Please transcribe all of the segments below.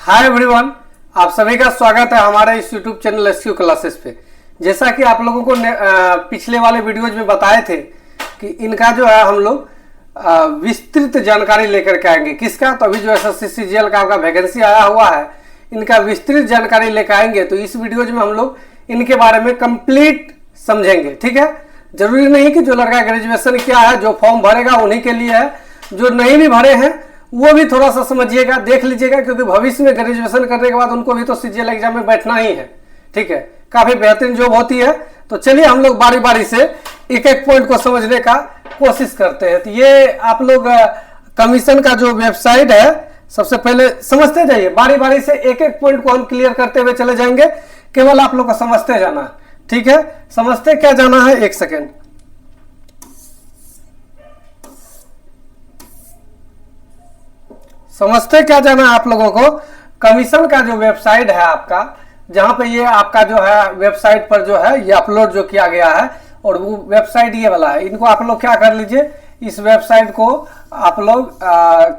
Hi everyone, आप सभी का स्वागत है हमारे इस यूट्यूब चैनल एसक्यू क्लासेस पे। जैसा कि आप लोगों को पिछले वाले वीडियोज में बताए थे कि इनका जो है हम लोग विस्तृत जानकारी लेकर के आएंगे। किसका? तो अभी जो एसएससी सीजीएल का आपका वैकेंसी आया हुआ है, इनका विस्तृत जानकारी लेकर आएंगे। तो इस वीडियोज में हम लोग इनके बारे में कंप्लीट समझेंगे। ठीक है, जरूरी नहीं कि जो लड़का ग्रेजुएशन किया है जो फॉर्म भरेगा उन्हीं के लिए है, जो नहीं भी भरे हैं वो भी थोड़ा सा समझिएगा, देख लीजिएगा, क्योंकि भविष्य में ग्रेजुएशन करने के बाद उनको भी तो सीजीएल एग्जाम में बैठना ही है। ठीक है, काफी बेहतरीन जॉब होती है। तो चलिए हम लोग बारी बारी से एक एक पॉइंट को समझने का कोशिश करते हैं। तो ये आप लोग कमीशन का जो वेबसाइट है, सबसे पहले समझते जाइए, बारी बारी से एक एक पॉइंट को हम क्लियर करते हुए चले जाएंगे। केवल आप लोग को समझते जाना है। ठीक है, समझते क्या जाना है, एक सेकेंड। समझते क्या जाना है आप लोगों को, कमीशन का जो वेबसाइट है आपका, जहां पे ये आपका जो है वेबसाइट पर जो है ये अपलोड जो किया गया है, और वो वेबसाइट ये वाला है। इनको आप लोग क्या कर लीजिए, इस वेबसाइट को आप लोग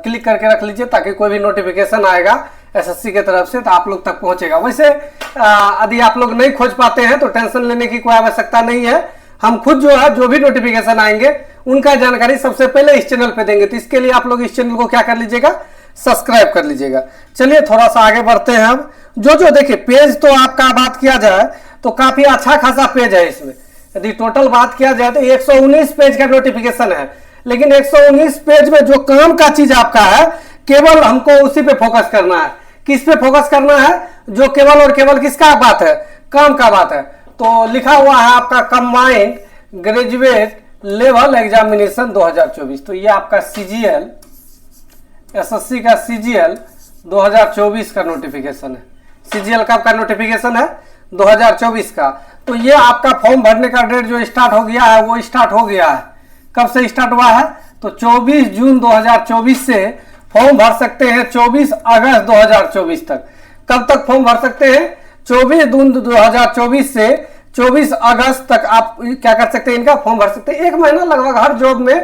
क्लिक करके रख लीजिए, ताकि कोई भी नोटिफिकेशन आएगा एसएससी के तरफ से तो आप लोग तक पहुंचेगा। वैसे यदि आप लोग नहीं खोज पाते हैं तो टेंशन लेने की कोई आवश्यकता नहीं है। हम खुद जो है जो भी नोटिफिकेशन आएंगे उनका जानकारी सबसे पहले इस चैनल पे देंगे। तो इसके लिए आप लोग इस चैनल को क्या कर लीजिएगा, सब्सक्राइब कर लीजिएगा। चलिए थोड़ा सा आगे बढ़ते हैं। अब जो देखिए पेज तो आपका बात किया जाए तो काफी अच्छा खासा पेज है। इसमें यदि टोटल बात किया जाए तो 119 पेज का नोटिफिकेशन है, लेकिन 119 पेज में जो काम का चीज आपका है केवल हमको उसी पे फोकस करना है। किस पे फोकस करना है? जो केवल और केवल किसका बात है, काम का बात है। तो लिखा हुआ है आपका कंबाइंड ग्रेजुएट लेवल एग्जामिनेशन 2024। तो ये आपका सीजीएल, एसएससी का सीजीएल 2024 का नोटिफिकेशन है। सीजीएल कब का नोटिफिकेशन है? 2024 का। तो ये आपका फॉर्म भरने का डेट जो स्टार्ट हो गया है वो स्टार्ट हो गया है। कब से स्टार्ट हुआ है? तो 24 जून 2024 से फॉर्म भर सकते हैं 24 अगस्त 2024 तक। कब तक फॉर्म भर सकते हैं? 24 जून 2024 से 24 अगस्त तक आप क्या कर सकते हैं, इनका फॉर्म भर सकते हैं। एक महीना लगभग हर जॉब में,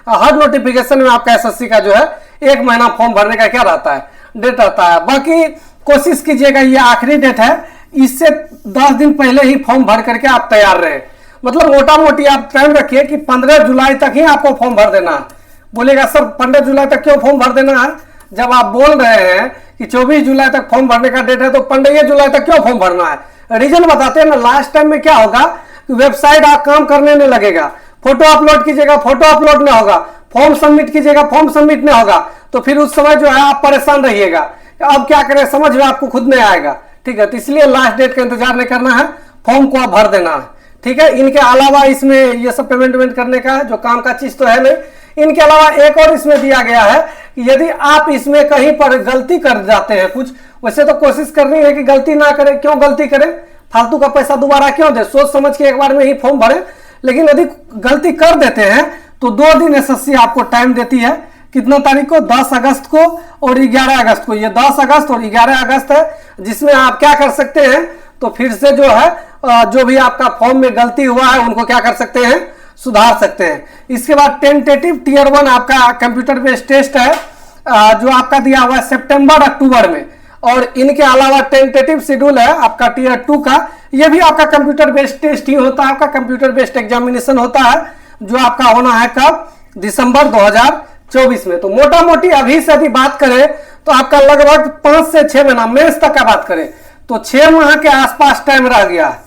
हर नोटिफिकेशन में आपका एसएससी का जो है एक महीना फॉर्म भरने का क्या रहता है, डेट रहता है। बाकी कोशिश कीजिएगा ये आखिरी डेट है, इससे 10 दिन पहले ही फॉर्म भर करके आप तैयार रहे। मतलब मोटा मोटी आप टाइम रखिए कि 15 जुलाई तक ही आपको फॉर्म भर देना है। बोलेगा सर 15 जुलाई तक क्यों फॉर्म भर देना है? जब आप बोल रहे हैं कि 24 जुलाई तक फॉर्म भरने का डेट है तो 15 जुलाई तक क्यों फॉर्म भरना है? रीजन बताते हैं ना। लास्ट टाइम में क्या होगा कि वेबसाइट आप काम करने नहीं लगेगा, फोटो अपलोड कीजिएगा, फोटो अपलोड नहीं होगा, फॉर्म सबमिट कीजिएगा, फॉर्म सबमिट नहीं होगा, तो फिर उस समय जो है आप परेशान रहिएगा। अब क्या करें, समझ में आपको खुद नहीं आएगा। ठीक है, तो इसलिए लास्ट डेट का इंतजार नहीं करना है, फॉर्म को आप भर देना है। ठीक है, इनके अलावा इसमें ये सब पेमेंट वेमेंट करने का जो काम का चीज तो है नहीं। इनके अलावा एक और इसमें दिया गया है कि यदि आप इसमें कहीं पर गलती कर जाते हैं कुछ, वैसे तो कोशिश करनी है कि गलती ना करें। क्यों गलती करें? फालतू का पैसा दोबारा क्यों दे, सोच समझ के एक बार में ही फॉर्म भरें। लेकिन यदि गलती कर देते हैं तो 2 दिन एसएससी आपको टाइम देती है। कितना तारीख को? 10 अगस्त को और 11 अगस्त को। ये 10 अगस्त और 11 अगस्त है, जिसमें आप क्या कर सकते हैं, तो फिर से जो है जो भी आपका फॉर्म में गलती हुआ है उनको क्या कर सकते हैं, सुधार सकते हैं। इसके बाद टेंटेटिव टीयर 1 आपका कंप्यूटर बेस्ड टेस्ट है, जो आपका दिया हुआ है सितंबर अक्टूबर में। और इनके अलावा टेंटेटिव शेड्यूल है आपका टीयर 2 का, ये भी आपका कंप्यूटर बेस्ड टेस्ट ही होता है, आपका कंप्यूटर बेस्ड एग्जामिनेशन होता है, जो आपका होना है कब? दिसंबर 2024 में। तो मोटा मोटी अभी से यदि बात करें तो आपका लगभग 5 से 6 महीना, मेंस तक का बात करें तो 6 माह के आसपास टाइम रह गया है।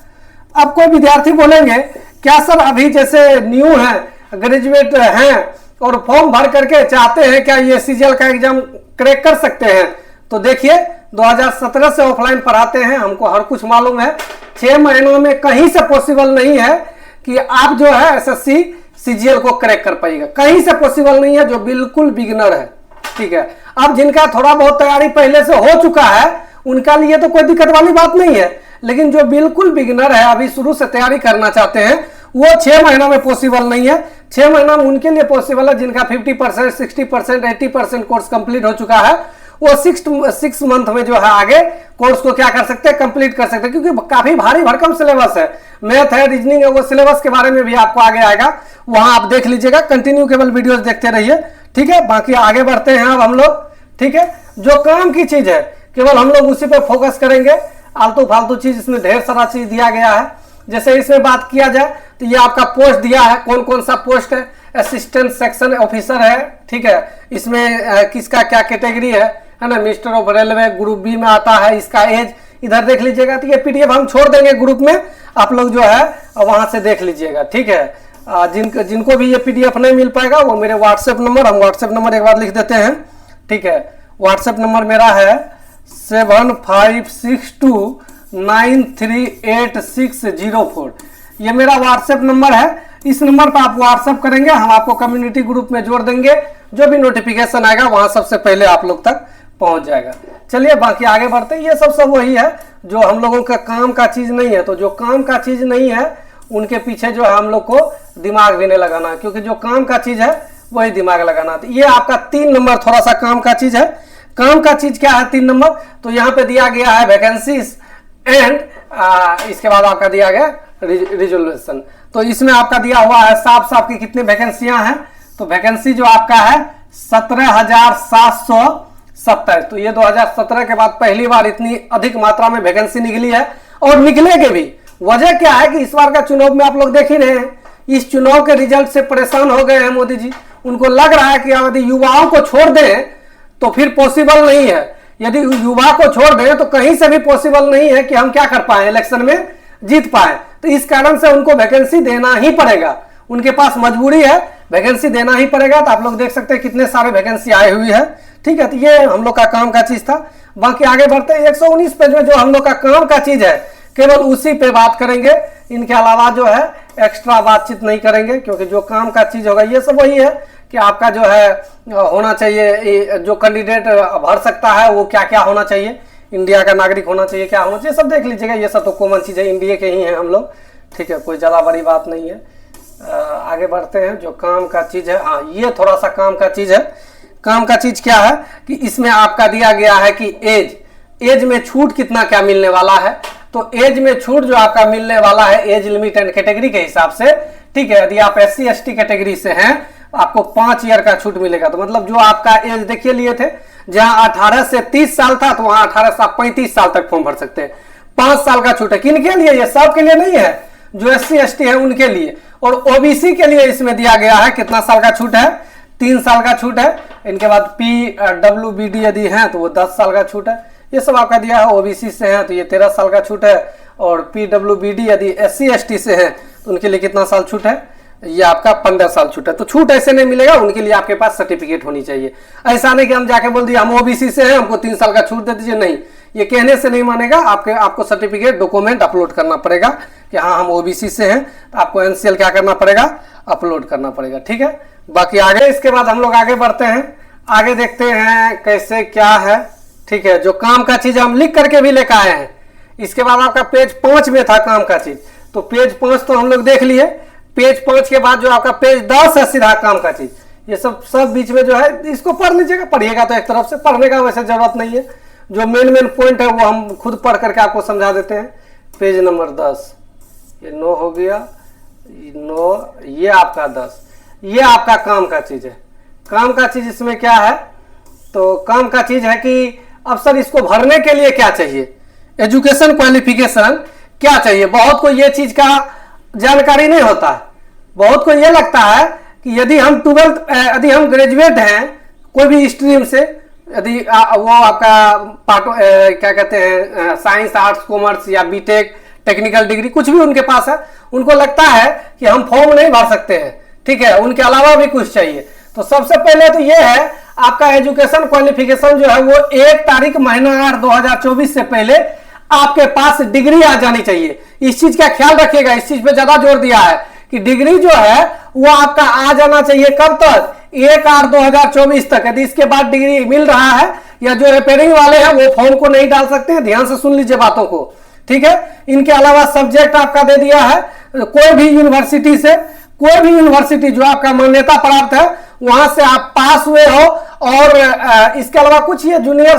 अब कोई विद्यार्थी बोलेंगे क्या सर अभी जैसे न्यू है, ग्रेजुएट हैं और फॉर्म भर करके चाहते हैं क्या ये सीजीएल का एग्जाम क्रैक कर सकते हैं? तो देखिए 2017 से ऑफलाइन पढ़ाते हैं, हमको हर कुछ मालूम है। 6 महीनों में कहीं से पॉसिबल नहीं है कि आप जो है एसएससी सीजीएल को क्रैक कर पाएगा, कहीं से पॉसिबल नहीं है, जो बिल्कुल बिगिनर है। ठीक है, अब जिनका थोड़ा बहुत तैयारी पहले से हो चुका है उनका लिए तो कोई दिक्कत वाली बात नहीं है, लेकिन जो बिल्कुल बिगिनर है, अभी शुरू से तैयारी करना चाहते हैं, वो 6 महीनों में पॉसिबल नहीं है। 6 महीना में उनके लिए पॉसिबल है जिनका 50%, 60%, 80% कोर्स कंप्लीट हो चुका है। वो 6 मंथ में जो है आगे कोर्स को क्या कर सकते हैं, कंप्लीट कर सकते हैं, क्योंकि काफी भारी भरकम सिलेबस है। मैथ है, रीजनिंग है, वो सिलेबस के बारे में भी आपको आगे आएगा, वहां आप देख लीजिएगा। कंटिन्यू केवल वीडियोस देखते रहिए। ठीक है, बाकी आगे बढ़ते हैं अब हम लोग। ठीक है, जो काम की चीज है केवल हम लोग उसी पे फोकस करेंगे। आलतू फालतू चीज इसमें ढेर सारा चीज दिया गया है। जैसे इसमें बात किया जाए तो ये आपका पोस्ट दिया है, कौन कौन सा पोस्ट है, असिस्टेंट सेक्शन ऑफिसर है, ठीक है। इसमें किसका क्या कैटेगरी है ना, minister of railway group B में आता है, इसका एज इधर देख लीजिएगा। तो ये पीडीएफ हम छोड़ देंगे ग्रुप में, आप लोग जो है वहां से देख लीजिएगा, ठीक है। जिनको भी ये पीडीएफ नहीं मिल पाएगा वो मेरे व्हाट्सएप नंबर, हम व्हाट्सएप नंबर एक बार लिख देते हैं, ठीक है। व्हाट्सएप नंबर मेरा है 7562938604। ये मेरा व्हाट्सएप नंबर है। इस नंबर पर आप व्हाट्सएप करेंगे, हम आपको कम्युनिटी ग्रुप में जोड़ देंगे। जो भी नोटिफिकेशन आएगा वहां सबसे पहले आप लोग तक पहुंच जाएगा। चलिए बाकी आगे बढ़ते हैं। ये सब वही है जो हम लोगों का काम का चीज नहीं है। तो जो काम का चीज नहीं है उनके पीछे जो है हम लोग को दिमाग भी नहीं लगाना, क्योंकि जो काम का चीज है वही दिमाग लगाना। तो ये आपका 3 नंबर थोड़ा सा काम का चीज है। काम का चीज क्या है 3 नंबर, तो यहाँ पे दिया गया है वैकेंसीज एंड इसके बाद आपका दिया गया रिजोल्यूशन। तो इसमें आपका दिया हुआ है साफ साफ की कितनी वैकेंसियां हैं। तो वैकेंसी जो आपका है 17,770। तो ये 2017 के बाद पहली बार इतनी अधिक मात्रा में वैकेंसी निकली है, और निकलेगी भी। वजह क्या है कि इस बार का चुनाव में आप लोग देख ही रहे हैं, इस चुनाव के रिजल्ट से परेशान हो गए हैं मोदी जी। उनको लग रहा है कि यदि युवाओं को छोड़ दें तो फिर पॉसिबल नहीं है। यदि युवा को छोड़ दें तो कहीं से भी पॉसिबल नहीं है कि हम क्या कर पाए, इलेक्शन में जीत पाए। तो इस कारण से उनको वैकेंसी देना ही पड़ेगा, उनके पास मजबूरी है, वैकेंसी देना ही पड़ेगा। तो आप लोग देख सकते हैं कितने सारे वैकेंसी आए हुई है, ठीक है। तो ये हम लोग का काम का चीज था। बाकी आगे बढ़ते हैं। 119 पेज में जो हम लोग का काम का चीज है केवल उसी पे बात करेंगे, इनके अलावा जो है एक्स्ट्रा बातचीत नहीं करेंगे, क्योंकि जो काम का चीज होगा ये सब वही है कि आपका जो है होना चाहिए, जो कैंडिडेट भर सकता है वो क्या क्या होना चाहिए, इंडिया का नागरिक होना चाहिए, क्या होना चाहिए, सब देख लीजिएगा। ये सब तो कॉमन चीज है, इंडिया के ही हैं हम लोग, ठीक है, कोई ज़्यादा बड़ी बात नहीं है। आगे बढ़ते हैं। जो काम का चीज है, हाँ ये थोड़ा सा काम का चीज है। काम का चीज क्या है कि इसमें आपका दिया गया है कि एज में छूट कितना क्या मिलने वाला है। तो एज में छूट जो आपका मिलने वाला है एज लिमिट एंड कैटेगरी के हिसाब से, ठीक है। यदि आप SC ST कैटेगरी से हैं आपको 5 ईयर का छूट मिलेगा। तो मतलब जो आपका एज देखिए लिए थे, जहां 18 से 30 साल था तो वहां 18 से 35 साल तक फॉर्म भर सकते हैं। 5 साल का छूट है। किन के लिए? ये सब के लिए नहीं है, जो SC ST है उनके लिए। और OBC के लिए इसमें दिया गया है कितना साल का छूट है, 3 साल का छूट है। इनके बाद PWBD यदि है तो वो 10 साल का छूट है। ये सब आपका दिया है। OBC से है तो ये 13 साल का छूट है। और PWBD यदि SC ST से है तो उनके लिए कितना साल छूट है, ये आपका 15 साल छूट है। तो छूट ऐसे नहीं मिलेगा, उनके लिए आपके पास सर्टिफिकेट होनी चाहिए। ऐसा नहीं कि हम जाके बोल दिए हम OBC से हैं हमको 3 साल का छूट दे दीजिए, नहीं, ये कहने से नहीं मानेगा। आपको सर्टिफिकेट डॉक्यूमेंट अपलोड करना पड़ेगा कि हाँ हम OBC से हैं। तो आपको NCL क्या करना पड़ेगा, अपलोड करना पड़ेगा, ठीक है। बाकी आगे इसके बाद हम लोग आगे बढ़ते हैं, आगे देखते हैं कैसे क्या है, ठीक है। जो काम का चीज हम लिख करके भी लेकर आए हैं। इसके बाद आपका पेज 5 में था काम का चीज, तो पेज 5 तो हम लोग देख लिए। पेज 5 के बाद जो आपका पेज 10 है सीधा काम का चीज। ये सब बीच में जो है इसको पढ़ लीजिएगा, पढ़िएगा तो एक तरफ से, पढ़ने का वैसे जरूरत नहीं है। जो मेन पॉइंट है वो हम खुद पढ़ करके आपको समझा देते हैं। पेज नंबर 10, ये 9 हो गया, 9, ये आपका 10, ये आपका काम का चीज है। काम का चीज इसमें क्या है, तो काम का चीज है कि अब सर इसको भरने के लिए क्या चाहिए, एजुकेशन क्वालिफिकेशन क्या चाहिए। बहुत को ये चीज का जानकारी नहीं होता है। बहुत को ये लगता है कि यदि हम 12th यदि हम ग्रेजुएट हैं कोई भी स्ट्रीम से, यदि वो आपका क्या कहते हैं साइंस आर्ट्स कॉमर्स या बीटेक टेक्निकल डिग्री कुछ भी उनके पास है, उनको लगता है कि हम फॉर्म नहीं भर सकते हैं, ठीक है, उनके अलावा भी कुछ चाहिए। तो सबसे पहले तो ये है आपका एजुकेशन क्वालिफिकेशन जो है वो 1 तारीख महीना 8 2024 से पहले आपके पास डिग्री आ जानी चाहिए। इस चीज का ख्याल रखिएगा, इस चीज पे ज्यादा जोर दिया है कि डिग्री जो है वो आपका आ जाना चाहिए। कब तक, 1/8/2024 तक। यदि इसके बाद डिग्री मिल रहा है या जो रिपेयरिंग वाले हैं वो फॉर्म को नहीं डाल सकते हैं। ध्यान से सुन लीजिए बातों को, ठीक है। इनके अलावा सब्जेक्ट आपका दे दिया है, कोई भी यूनिवर्सिटी से, कोई भी यूनिवर्सिटी जो आपका मान्यता प्राप्त है वहां से आप पास हुए हो। और इसके अलावा कुछ ये जूनियर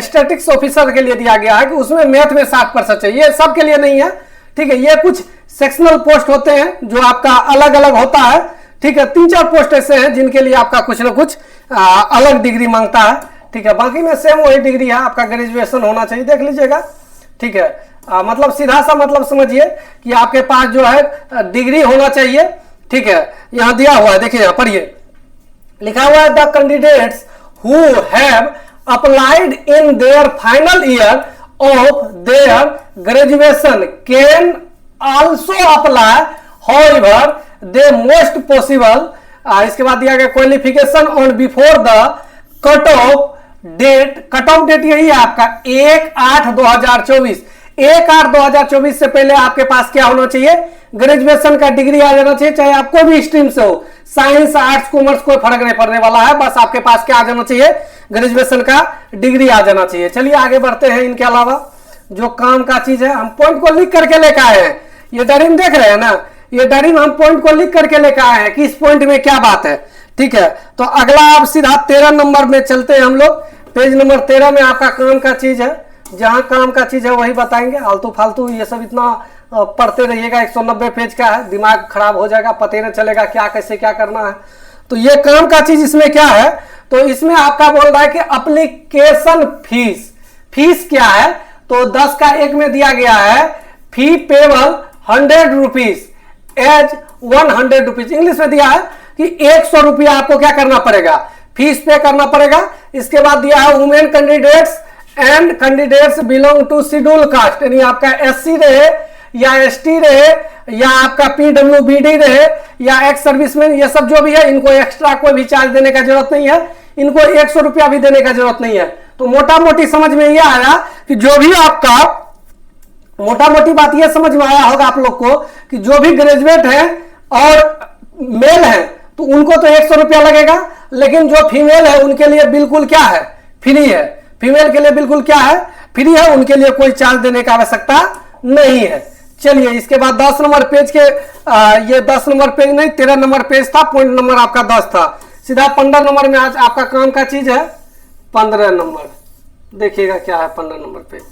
स्टैटिक्स ऑफिसर के लिए दिया गया है कि उसमें मैथ में 60% चाहिए। ये सब के लिए नहीं है, ठीक है। ये कुछ सेक्शनल पोस्ट होते हैं जो आपका अलग अलग होता है, ठीक है। 3-4 पोस्ट ऐसे हैं जिनके लिए आपका कुछ ना कुछ अलग डिग्री मांगता है, ठीक है, बाकी में सेम वही डिग्री है, आपका ग्रेजुएशन होना चाहिए, देख लीजिएगा। ठीक है, मतलब सीधा सा मतलब समझिए कि आपके पास जो है डिग्री होना चाहिए। ठीक है, यहां दिया हुआ है, देखिए यहां पढ़िए, लिखा हुआ है the candidates who have applied in their final year of their graduation can also apply, however they most possible, इसके बाद दिया गया qualification on before the cut off date. Cut off date यही है आपका 1/8/2024। 1/8/2024 से पहले आपके पास क्या होना चाहिए, ग्रेजुएशन का डिग्री आ जाना चाहिए, चाहे आप कोई भी स्ट्रीम से हो, साइंस आर्ट्स कॉमर्स कोई फर्क नहीं पड़ने वाला है, बस आपके पास क्या आ जाना चाहिए, ग्रेजुएशन का डिग्री आ जाना चाहिए। चलिए आगे बढ़ते हैं। इनके अलावा जो काम का चीज है, हम पॉइंट को लिख करके लेकर आए हैं, ये डरीम देख रहे हैं ना, ये डरीम हम पॉइंट को लिख करके लेकर आए हैं कि इस पॉइंट में क्या बात है। ठीक है, तो अगला आप सीधा 13 नंबर में चलते हैं हम लोग। पेज नंबर 13 में आपका काम का चीज है, जहां काम का चीज है वही बताएंगे, आलतू फालतू ये सब इतना पढ़ते रहिएगा, 190 पेज का है, दिमाग खराब हो जाएगा, पता नहीं चलेगा क्या कैसे क्या करना है। तो ये काम का चीज इसमें क्या है, तो इसमें आपका बोल रहा है कि एप्लीकेशन फीस, फीस क्या है, तो 10 का 1 में दिया गया है fee payable 100 rupees as 100 rupees, English में दिया है कि 100 रुपया आपको क्या करना पड़ेगा, फीस पे करना पड़ेगा। इसके बाद दिया है women candidates and candidates belong to schedule caste, यानी आपका SC रहे या ST रहे या आपका PWBD रहे या एक्स सर्विसमैन, ये सब जो भी है, इनको एक्स्ट्रा कोई भी चार्ज देने का जरूरत नहीं है, इनको 100 रुपया भी देने का जरूरत नहीं है। तो मोटा मोटी समझ में यह आया कि जो भी आपका, मोटा मोटी बात यह समझ में आया होगा आप लोग को कि जो भी ग्रेजुएट है और मेल है तो उनको तो 100 रुपया लगेगा, लेकिन जो फीमेल है उनके लिए बिल्कुल क्या है, फ्री है। फीमेल के लिए बिल्कुल क्या है, फ्री है, उनके लिए कोई चार्ज देने की आवश्यकता नहीं है। चलिए इसके बाद 10 नंबर पेज के ये 10 नंबर पेज नहीं 13 नंबर पेज था, पॉइंट नंबर आपका 10 था, सीधा 15 नंबर में आज आपका काम का चीज है 15 नंबर, देखिएगा क्या है 15 नंबर पेज।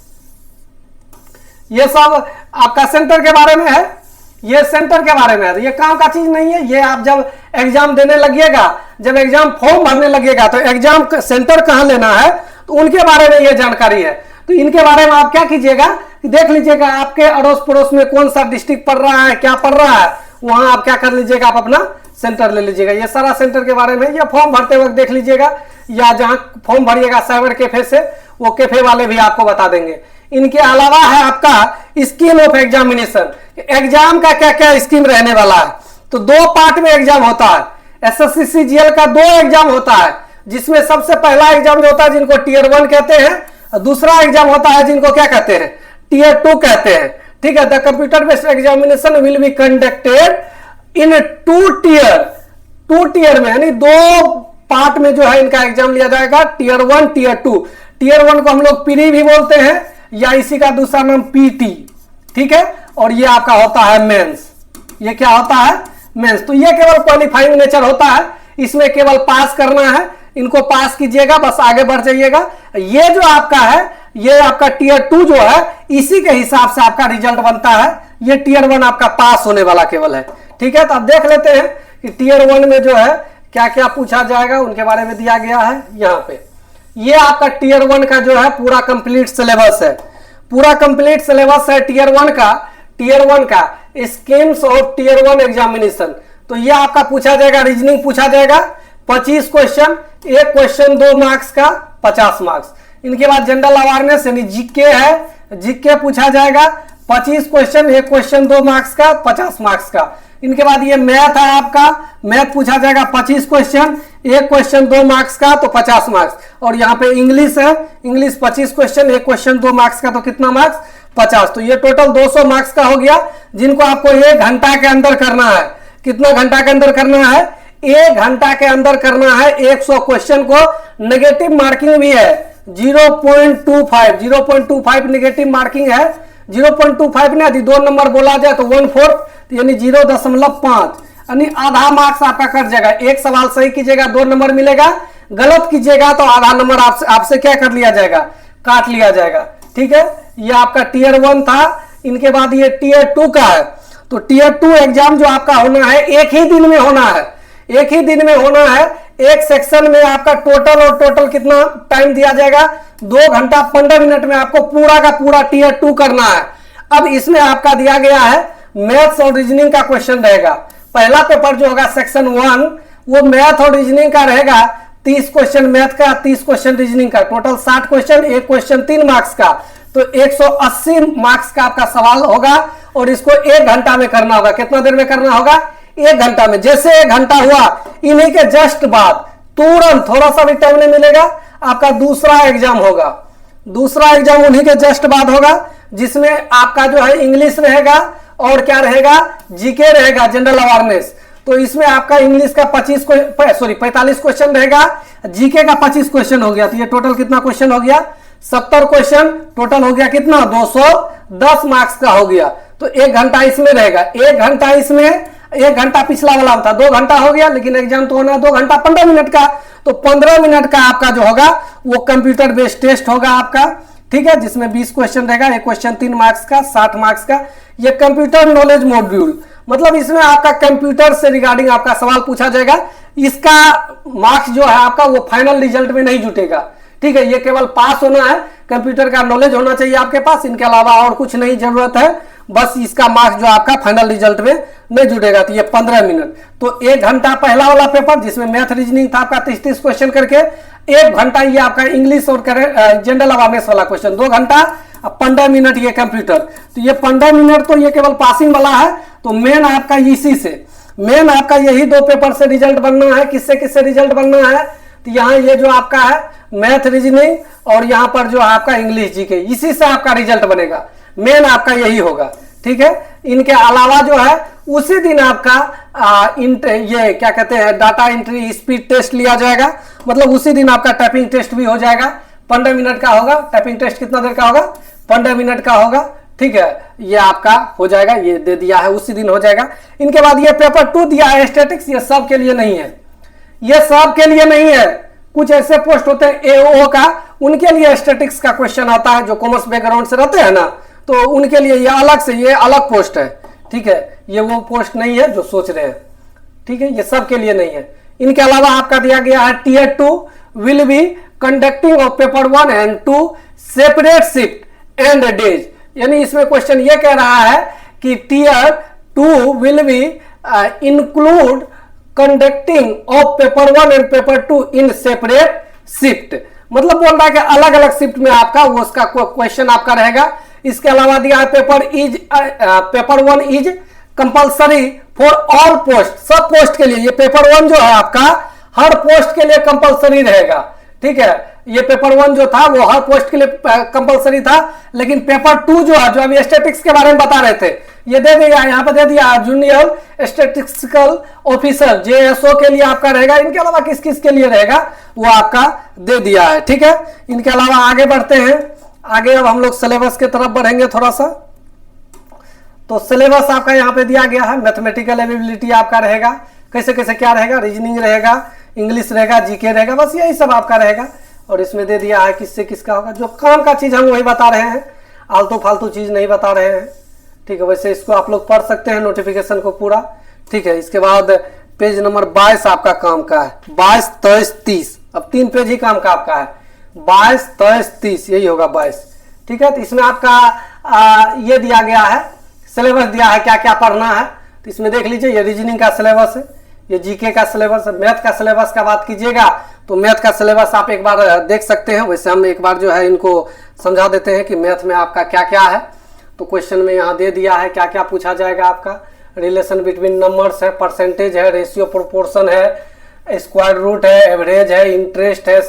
ये सब आपका सेंटर के बारे में है, ये सेंटर के बारे में है, ये काम का चीज नहीं है। ये आप जब एग्जाम देने लगिएगा, जब एग्जाम फॉर्म भरने लगिएगा तो एग्जाम सेंटर कहां लेना है तो उनके बारे में ये जानकारी है। तो इनके बारे में आप क्या कीजिएगा, देख लीजिएगा आपके अड़ोस पड़ोस में कौन सा डिस्ट्रिक्ट पड़ रहा है, क्या पड़ रहा है, वहां आप क्या कर लीजिएगा, आप अपना सेंटर ले लीजिएगा। ये सारा सेंटर के बारे में ये फॉर्म भरते वक्त देख लीजिएगा, या जहां फॉर्म भरिएगा साइबर कैफे से, वो कैफे वाले भी आपको बता देंगे। इनके अलावा है आपका स्कीम ऑफ एग्जामिनेशन, एग्जाम का क्या क्या स्कीम रहने वाला है। तो 2 पार्ट में एग्जाम होता है, SSC CGL का 2 एग्जाम होता है, जिसमें सबसे पहला एग्जाम जो होता है जिनको Tier 1 कहते हैं, और दूसरा एग्जाम होता है जिनको क्या कहते हैं, Tier 2 कहते हैं। ठीक है, the computer based examination will be conducted in 2 tier में, यानी 2 पार्ट में जो है इनका एग्जाम लिया जाएगा, Tier 1 Tier 2। Tier 1 को हम लोग प्री भी बोलते हैं या इसी का दूसरा नाम PT। ठीक है, और ये आपका होता है मेंस, ये क्या होता है, मेंस। तो ये केवल क्वालिफाइंग नेचर होता है, इसमें केवल पास करना है, इनको पास कीजिएगा, बस आगे बढ़ जाइएगा। ये जो आपका है, ये आपका Tier 2 जो है, इसी के हिसाब से आपका रिजल्ट बनता है। ये Tier 1 आपका पास होने वाला केवल है। ठीक है, तो अब देख लेते हैं कि Tier 1 में जो है क्या क्या पूछा जाएगा, उनके बारे में दिया गया है यहाँ पे। ये आपका Tier 1 का जो है पूरा कंप्लीट सिलेबस है, पूरा कंप्लीट सिलेबस है Tier 1 का स्कीम्स ऑफ Tier 1 एग्जामिनेशन। तो ये आपका पूछा जाएगा, रीजनिंग पूछा जाएगा 25 क्वेश्चन, एक क्वेश्चन 2 मार्क्स का 50 मार्क्स। इनके बाद जनरल अवेयरनेस यानी जीके है, जीके पूछा जाएगा 25 क्वेश्चन, एक क्वेश्चन 2 मार्क्स का 50 मार्क्स का। इनके बाद ये मैथ है आपका, मैथ पूछा जाएगा 25 क्वेश्चन, एक क्वेश्चन 2 मार्क्स का तो 50 मार्क्स। और यहाँ पे इंग्लिश है, इंग्लिश 25 क्वेश्चन, एक क्वेश्चन 2 मार्क्स का तो कितना मार्क्स, 50। तो ये टोटल 200 मार्क्स का हो गया, जिनको आपको 1 घंटा के अंदर करना है। कितना घंटा के अंदर करना है, 1 घंटा के अंदर करना है 100 क्वेश्चन को। नेगेटिव मार्किंग भी है 0.25 नेगेटिव मार्किंग है। 0.25 ने यदि 2 नंबर बोला जाए तो 1/4 यानी 0.5, यानी आधा मार्क्स आपका कट जाएगा। एक सवाल सही कीजिएगा 2 नंबर मिलेगा, गलत कीजिएगा तो आधा नंबर आपसे क्या कर लिया जाएगा, काट लिया जाएगा। ठीक है, ये आपका Tier 1 था। इनके बाद ये Tier 2 का है। तो Tier 2 एग्जाम जो आपका होना है, एक ही दिन में होना है, एक ही दिन में होना है। एक सेक्शन में आपका टोटल कितना टाइम दिया जाएगा, 2 घंटा 15 मिनट में आपको पूरा का पूरा टीयर 2 करना है। अब इसमें आपका दिया गया है मैथ्स और रीजनिंग का क्वेश्चन रहेगा। पहला पेपर जो होगा सेक्शन 1 वो मैथ और रीजनिंग का रहेगा, 30 क्वेश्चन मैथ का, 30 क्वेश्चन रीजनिंग का, टोटल 60 क्वेश्चन, एक क्वेश्चन 3 मार्क्स का, तो 180 मार्क्स का आपका सवाल होगा और इसको 1 घंटा में करना होगा। कितना देर में करना होगा, 1 घंटा में। जैसे 1 घंटा हुआ इन्हीं के जस्ट बाद तुरंत, थोड़ा सा भी टाइम नहीं मिलेगा, आपका दूसरा एग्जाम होगा। दूसरा एग्जाम उन्हीं के जस्ट बाद होगा, जिसमें आपका जो है इंग्लिश रहेगा और क्या रहेगा, जीके रहेगा, जनरल अवेयरनेस। तो इसमें आपका इंग्लिश का 45 क्वेश्चन रहेगा, जीके का 25 क्वेश्चन हो गया। तो ये टोटल कितना क्वेश्चन हो गया, 70 क्वेश्चन टोटल हो गया, कितना 210 मार्क्स का हो गया। तो 1 घंटा इसमें रहेगा, 1 घंटा इसमें, 1 घंटा पिछला वाला था, 2 घंटा हो गया, लेकिन एग्जाम तो होना है 2 घंटा 15 मिनट का। तो 15 मिनट का आपका जो होगा वो कंप्यूटर बेस्ड टेस्ट होगा आपका, ठीक है, जिसमें 20 क्वेश्चन रहेगा, एक क्वेश्चन 3 मार्क्स का, 60 मार्क्स का। ये कंप्यूटर नॉलेज मॉड्यूल, मतलब इसमें आपका कंप्यूटर से रिगार्डिंग आपका सवाल पूछा जाएगा। इसका मार्क्स जो है आपका वो फाइनल रिजल्ट में नहीं जुटेगा, ठीक है। ये केवल पास होना है, कंप्यूटर का नॉलेज होना चाहिए आपके पास, इनके अलावा और कुछ नहीं जरूरत है। बस इसका मार्क्स जो आपका फाइनल रिजल्ट में नहीं जुटेगा। तो ये 15 मिनट, तो 1 घंटा पहला वाला पेपर जिसमें मैथ रीजनिंग था आपका 30 क्वेश्चन करके, 1 घंटा ये आपका इंग्लिश और जनरल अवेयरनेस वाला क्वेश्चन, 2 घंटा 15 मिनट ये कंप्यूटर। तो ये 15 मिनट तो ये केवल पासिंग वाला है। तो मेन आपका इसी से, मेन आपका यही 2 पेपर से रिजल्ट बनना है। किससे किससे रिजल्ट बनना है, तो यहाँ ये जो आपका है मैथ रीजनिंग और यहाँ पर जो आपका इंग्लिश जीके, इसी से आपका रिजल्ट बनेगा। मेन आपका यही होगा, ठीक है। इनके अलावा जो है उसी दिन आपका ये क्या कहते हैं डाटा एंट्री स्पीड टेस्ट लिया जाएगा, मतलब उसी दिन आपका टाइपिंग टेस्ट भी हो जाएगा। 15 मिनट का होगा टाइपिंग टेस्ट, कितना देर का होगा, 15 मिनट का होगा, ठीक है। ये आपका हो जाएगा, ये दे दिया है, उसी दिन हो जाएगा। इनके बाद ये पेपर 2 दिया है स्टैटिक्स, ये सब के लिए नहीं है, ये सब के लिए नहीं है। कुछ ऐसे पोस्ट होते हैं एओ का, उनके लिए स्टैटिक्स का क्वेश्चन आता है, जो कॉमर्स बैकग्राउंड से रहते हैं ना, तो उनके लिए ये अलग से, ये अलग पोस्ट है, ठीक है। ये वो पोस्ट नहीं है जो सोच रहे हैं, ठीक है, ये सब के लिए नहीं है। इनके अलावा आपका दिया गया है tier 2 will be conducting of paper 1 and 2 separate shift and days. यानी इसमें क्वेश्चन ये कह रहा है कि tier 2 will be include conducting of paper 1 and paper 2 in separate shift, मतलब बोल रहा है कि अलग अलग शिफ्ट में आपका वो उसका क्वेश्चन आपका रहेगा। इसके अलावा दिया है paper 1 is compulsory for all post, सब पोस्ट के लिए। ये पेपर 1 जो है आपका हर पोस्ट के लिए कंपलसरी रहेगा, ठीक है। ये पेपर 1 जो था वो हर पोस्ट के लिए कंपलसरी था, लेकिन पेपर 2 जो है, जो अभी स्टैटिस्टिक्स के बारे में बता रहे थे, ये दे दिया, यहाँ पर दे दिया जूनियर स्टैटिस्टिकल ऑफिसर जेएसओ के लिए आपका रहेगा। इनके अलावा किस किस के लिए रहेगा वो आपका दे दिया है, ठीक है। इनके अलावा आगे बढ़ते हैं, आगे अब हम लोग सिलेबस के तरफ बढ़ेंगे थोड़ा सा। तो सिलेबस आपका यहाँ पे दिया गया है, मैथमेटिकल एबिलिटी आपका रहेगा, कैसे कैसे क्या रहेगा, रीजनिंग रहेगा, इंग्लिश रहेगा, जीके रहेगा, बस यही सब आपका रहेगा। और इसमें दे दिया है किससे किसका होगा, जो काम का चीज हम वही बता रहे हैं, आलतू फालतू चीज नहीं बता रहे हैं, ठीक है। वैसे इसको आप लोग पढ़ सकते हैं नोटिफिकेशन को पूरा, ठीक है। इसके बाद पेज नंबर 22 आपका काम का है, 22, 23, 30, अब 3 पेज ही काम का आपका है, 22, 23, 30, यही होगा 22, ठीक है। तो इसमें आपका ये दिया गया है, सिलेबस दिया है क्या क्या पढ़ना है। तो इसमें देख लीजिए, ये रीजनिंग का सिलेबस है, ये जीके का सिलेबस है। मैथ का सिलेबस का बात कीजिएगा तो मैथ का सिलेबस आप एक बार देख सकते हैं। वैसे हम एक बार जो है इनको समझा देते हैं कि मैथ में आपका क्या क्या है। तो क्वेश्चन में यहाँ दे दिया है क्या क्या पूछा जाएगा आपका, रिलेशन बिटवीन नंबर्स है, परसेंटेज है, रेशियो प्रोपोर्शन है, स्क्वायर रूट है, एवरेज है, इंटरेस्ट है,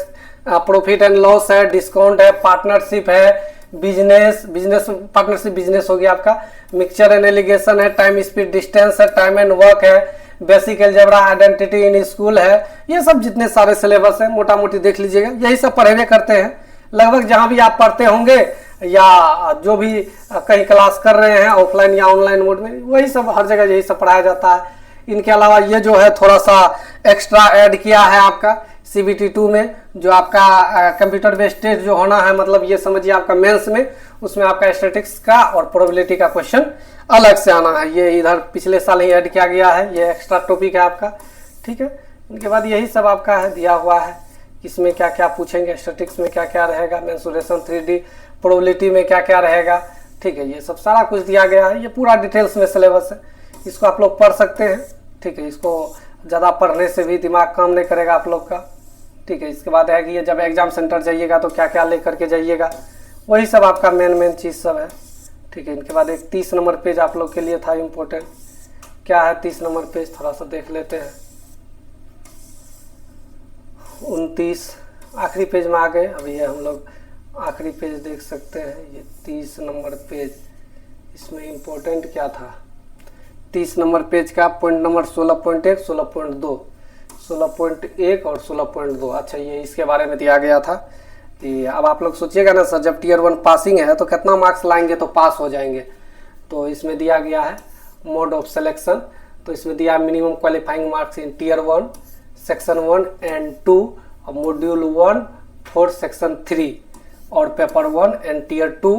प्रॉफिट एंड लॉस है, डिस्काउंट है, पार्टनरशिप है, बिजनेस पार्टनरशिप बिजनेस हो गया आपका, मिक्सचर एंड एलिगेशन है, टाइम स्पीड डिस्टेंस है, टाइम एंड वर्क है, basic algebra, identity in school है। ये सब जितने सारे सिलेबस है मोटा मोटी देख लीजिएगा, यही सब पढ़े करते हैं लगभग। जहां भी आप पढ़ते होंगे या जो भी कहीं क्लास कर रहे हैं ऑफलाइन या ऑनलाइन मोड में, वही सब हर जगह यही सब पढ़ाया जाता है। इनके अलावा ये जो है थोड़ा सा एक्स्ट्रा ऐड किया है आपका CBT 2 में, जो आपका कंप्यूटर बेस्ड टेस्ट जो होना है, मतलब ये समझिए आपका मेंस में, उसमें आपका स्टैटिस्टिक्स का और प्रोबेबिलिटी का क्वेश्चन अलग से आना है। ये इधर पिछले साल ही ऐड किया गया है, ये एक्स्ट्रा टॉपिक है आपका, ठीक है। इनके बाद यही सब आपका है दिया हुआ है, इसमें क्या क्या पूछेंगे, स्टैटिक्स में क्या क्या रहेगा, मेंसुरेशन 3D, प्रोबेबिलिटी में क्या क्या रहेगा, ठीक है। ये सब सारा कुछ दिया गया है, ये पूरा डिटेल्स में सिलेबस है, इसको आप लोग पढ़ सकते हैं, ठीक है। इसको ज़्यादा पढ़ने से भी दिमाग काम नहीं करेगा आप लोग का, ठीक है। इसके बाद है कि ये जब एग्जाम सेंटर जाइएगा तो क्या क्या ले करके जाइएगा, वही सब आपका मेन चीज़ सब है, ठीक है। इनके बाद एक 30 नंबर पेज आप लोग के लिए था इम्पोर्टेंट, क्या है 30 नंबर पेज, थोड़ा सा देख लेते हैं। 29 आखिरी पेज में आ गए, अभी ये हम लोग आखिरी पेज देख सकते हैं, ये 30 नंबर पेज, इसमें इम्पोर्टेंट क्या था 30 नंबर पेज का, पॉइंट नंबर 16.1, 16.2, 16.1 और 16.2। अच्छा, ये इसके बारे में दिया गया था कि अब आप लोग सोचिएगा ना सर, जब टियर 1 पासिंग है तो कितना मार्क्स लाएंगे तो पास हो जाएंगे, तो इसमें दिया गया है मोड ऑफ सिलेक्शन, तो इसमें दिया minimum qualifying marks in tier 1 section 1 and 2 और मॉड्यूल 1 फॉर सेक्शन 3 और paper 1 and tier 2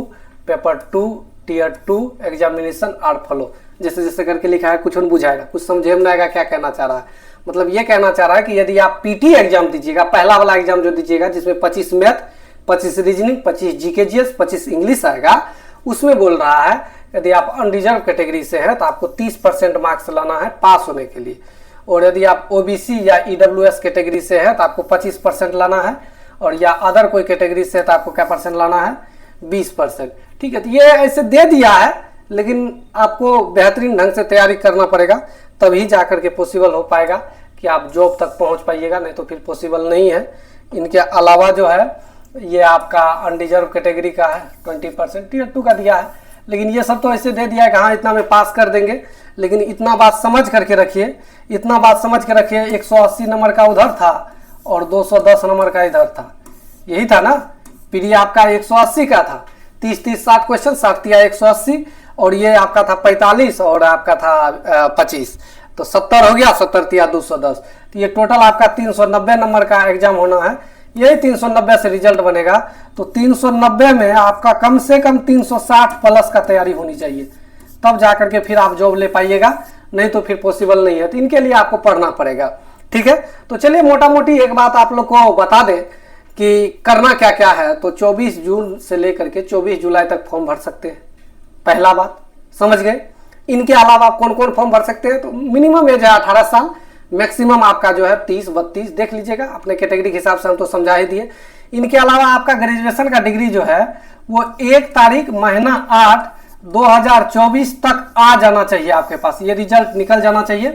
paper 2 tier 2 examination are follow, जैसे जैसे करके लिखा है, कुछ नहीं बुझाएगा, कुछ समझे में आएगा क्या कहना चाह रहा है। मतलब ये कहना चाह रहा है कि यदि आप पीटी एग्जाम दीजिएगा, पहला वाला एग्जाम जो दीजिएगा जिसमें 25 math, 25 reasoning, 25 GK GS, 25 English आएगा, उसमें बोल रहा है यदि आप अनरिजर्व कैटेगरी से हैं तो आपको 30% मार्क्स लाना है पास होने के लिए, और यदि आप ओबीसी या ईडब्ल्यूएस कैटेगरी से है तो आपको 25% लाना है, और या अदर कोई कैटेगरी से है तो आपको क्या परसेंट लाना है 20%, ठीक है। तो ये ऐसे दे दिया है, लेकिन आपको बेहतरीन ढंग से तैयारी करना पड़ेगा, तभी जाकर के पॉसिबल हो पाएगा कि आप जॉब तक पहुंच पाइएगा, नहीं तो फिर पॉसिबल नहीं है। इनके अलावा जो है ये आपका अनरिजर्व कैटेगरी का है 20%, टियर 2 का दिया है, लेकिन ये सब तो ऐसे दे दिया है कि हाँ इतना में पास कर देंगे, लेकिन इतना बात समझ करके रखिए, इतना बात समझ के रखिए 180 नंबर का उधर था और 210 नंबर का इधर था, यही था ना। प्री आपका 180 का था, 30-30 60 क्वेश्चन, 60 या 180, और ये आपका था 45 और आपका था 25, तो 70 हो गया, 70 या 210, तो ये टोटल आपका 390 नंबर का एग्जाम होना है। यही 390 से रिजल्ट बनेगा, तो 390 में आपका कम से कम 360 प्लस का तैयारी होनी चाहिए, तब जाकर के फिर आप जॉब ले पाइएगा, नहीं तो फिर पॉसिबल नहीं है। तो इनके लिए आपको पढ़ना पड़ेगा, ठीक है। तो चलिए मोटा मोटी एक बात आप लोग को बता दें कि करना क्या क्या है। तो 24 जून से लेकर के 24 जुलाई तक फॉर्म भर सकते हैं, पहला बात समझ गए। इनके अलावा आप कौन कौन फॉर्म भर सकते हैं, तो मिनिमम एज है 18 साल, मैक्सिमम आपका जो है 30-32, देख लीजिएगा अपने कैटेगरी के हिसाब से, हम तो समझा ही दिए। इनके अलावा आपका ग्रेजुएशन का डिग्री जो है वो 1 तारीख महीना 8 2024 तक आ जाना चाहिए आपके पास, ये रिजल्ट निकल जाना चाहिए,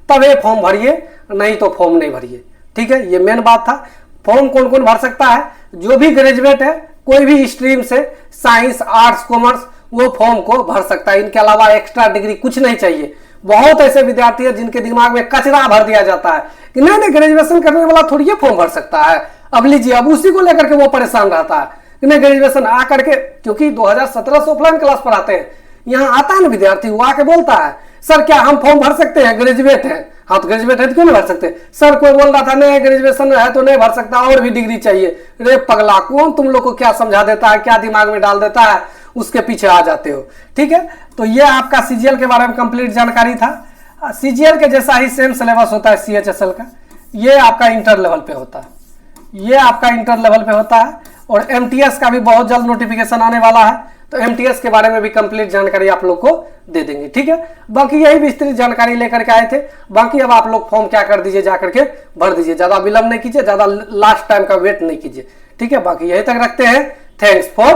तब ये फॉर्म भरिए, नहीं तो फॉर्म नहीं भरिए, ठीक है। ये मेन बात था। फॉर्म कौन कौन भर सकता है, जो भी ग्रेजुएट है कोई भी स्ट्रीम से, साइंस आर्ट्स कॉमर्स, वो फॉर्म को भर सकता है। इनके अलावा एक्स्ट्रा डिग्री कुछ नहीं चाहिए। बहुत ऐसे विद्यार्थी है जिनके दिमाग में कचरा भर दिया जाता है कि नहीं नहीं ग्रेजुएशन करने वाला थोड़ी ये फॉर्म भर सकता है, अब लीजिए, अब उसी को लेकर के वो परेशान रहता है कि नहीं ग्रेजुएशन आ करके, क्योंकि 2017 से ऑफलाइन क्लास पढ़ाते हैं, यहाँ आता है ना विद्यार्थी, वो आके बोलता है सर क्या हम फॉर्म भर सकते हैं, ग्रेजुएट है। हाँ तो ग्रेजुएट है तो क्यों नहीं भर सकते सर, कोई बोल रहा था नहीं ग्रेजुएशन है तो नहीं भर सकता, और भी डिग्री चाहिए। रे पगला, कौन तुम लोग को क्या समझा देता है, क्या दिमाग में डाल देता है, उसके पीछे आ जाते हो, ठीक है। तो ये आपका सीजीएल के बारे में कंप्लीट जानकारी था। सीजीएल के जैसा ही सेम सिलेबस होता है सीएचएसएल का, ये आपका इंटर लेवल पे होता है, ये आपका इंटर लेवल पे होता है। और एमटीएस का भी बहुत जल्द नोटिफिकेशन आने वाला है, तो एमटीएस के बारे में भी कंप्लीट जानकारी आप लोग को दे देंगे, ठीक है। बाकी यही विस्तृत जानकारी लेकर के आए थे। बाकी अब आप लोग फॉर्म क्या कर दीजिए, जाकर के भर दीजिए, ज्यादा विलंब नहीं कीजिए, ज्यादा लास्ट टाइम का वेट नहीं कीजिए, ठीक है। बाकी यही तक रखते हैं। Thanks for